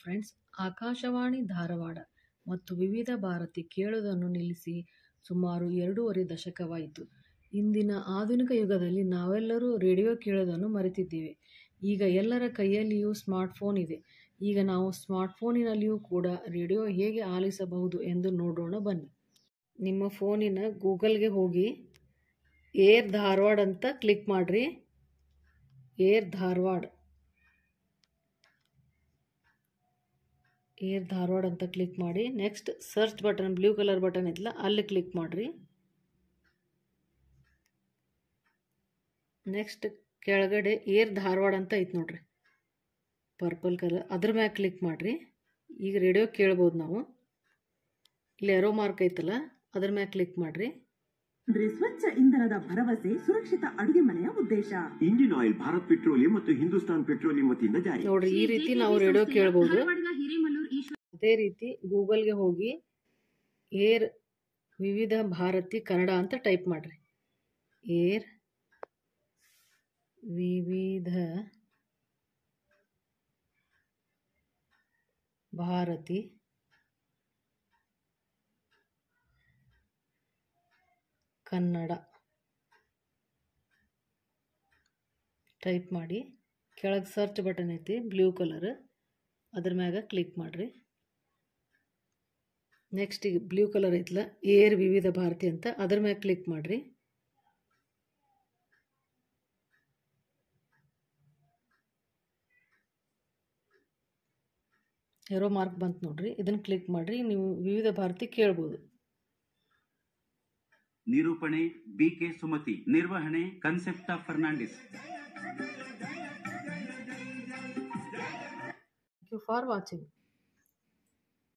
Friends, Akashvani Dharwad ಮತ್ತು ವಿವಿಧ ಭಾರತಿ ಕೇಳುವುದನ್ನು ನಿಲ್ಲಿಸಿ ಸುಮಾರು 2.5 ದಶಕವಾಯಿತು. ಇಂದಿನ ಆಧುನಿಕ ಯುಗದಲ್ಲಿ ನಾವೆಲ್ಲರೂ ರೇಡಿಯೋ ಕೇಳುವುದನ್ನು ಮರೆತಿದ್ದೇವೆ. ಈಗ ಎಲ್ಲರ ಕೈಯಲ್ಲಿಯೂ ಸ್ಮಾರ್ಟ್ಫೋನ್ ಇದೆ. ಈಗ ನಾವು ಸ್ಮಾರ್ಟ್ಫೋನಿನಲ್ಲಿಯೂ ಕೂಡ ರೇಡಿಯೋ ಹೇಗೆ ಆಲಿಸಬಹುದು ಎಂದು ನೋಡೋಣ ಬನ್ನಿ. ನಿಮ್ಮ ಫೋನಿನ ಗೂಗಲ್ಗೆ ಹೋಗಿ ಏರ್ ಧಾರವಾಡ ಅಂತ ಕ್ಲಿಕ್ ಮಾಡಿರಿ. ಏರ್ ಧಾರವಾಡ ಅಂತ ಕ್ಲಿಕ್ ಮಾಡಿ next search button, blue colour button ಐತಲ್ಲ ಅಲ್ಲಿ ಕ್ಲಿಕ್ ಮಾಡಿರಿ. ನೆಕ್ಸ್ಟ್ ಕೆಳಗಡೆ ಏರ್ ಧಾರವಾಡ ಅಂತ ಐತೆ ನೋಡ್ರಿ, ಪರ್ಪಲ್ ಕಲರ್, ಅದ್ರ ಮ್ಯಾಗ ಕ್ಲಿಕ್ ಮಾಡಿರಿ. ಈಗ ರೇಡಿಯೋ ಕೇಳ್ಬೋದು ನಾವು. ಇಲ್ಲಿ ಏರೋ ಮಾರ್ಕ್ ಐತಲ್ಲ ಅದ್ರ ಮ್ಯಾಗ ಕ್ಲಿಕ್ ಮಾಡಿರಿ. ಸ್ವಚ್ಛ ಇಂಧನದ ಭರವಸೆ, ಸುರಕ್ಷಿತ ಅಡುಗೆ ಮನೆಯ ಉದ್ದೇಶ. ಇಂಡಿಯನ್ ಆಯಿಲ್, ಭಾರತ್ ಪೆಟ್ರೋಲಿಯಂ ಮತ್ತು ಹಿಂದೂಸ್ತಾನ್ ಪೆಟ್ರೋಲಿಯಂ ವತಿಯಿಂದ ಜಾರಿ. ನೋಡ್ರಿ, ಈ ರೀತಿ ನಾವು ರೇಡಿಯೋ ಕೇಳ್ಬೋದು. ಅದೇ ರೀತಿ ಗೂಗಲ್ಗೆ ಹೋಗಿ ಏರ್ ವಿವಿಧ ಭಾರತಿ ಕನ್ನಡ ಅಂತ ಟೈಪ್ ಮಾಡ್ರಿ. ಏರ್ ವಿವಿಧ ಭಾರತಿ ಕನ್ನಡ ಟೈಪ್ ಮಾಡಿ ಕೆಳಗೆ ಸರ್ಚ್ ಬಟನ್ ಐತಿ ಬ್ಲೂ ಕಲರ್, ಅದ್ರ ಮ್ಯಾಗ ಕ್ಲಿಕ್ ಮಾಡಿರಿ. ನೆಕ್ಸ್ಟ್ ಈಗ ಬ್ಲೂ ಕಲರ್ ಐತಲ್ಲ ಏರ್ ವಿವಿಧ ಭಾರತಿ ಅಂತ, ಅದ್ರ ಮ್ಯಾಗ ಕ್ಲಿಕ್ ಮಾಡಿರಿ. ಏರೋ ಮಾರ್ಕ್ ಬಂತು ನೋಡ್ರಿ, ಇದನ್ನು ಕ್ಲಿಕ್ ಮಾಡಿರಿ. ನೀವು ವಿವಿಧ ಭಾರತಿ ಕೇಳ್ಬೋದು. ನಿರೂಪಣೆ BK ಸುಮತಿ, ನಿರ್ವಹಣೆ ಕನ್ಸೆಪ್ಟಾ Fernandes. Thank you for watching.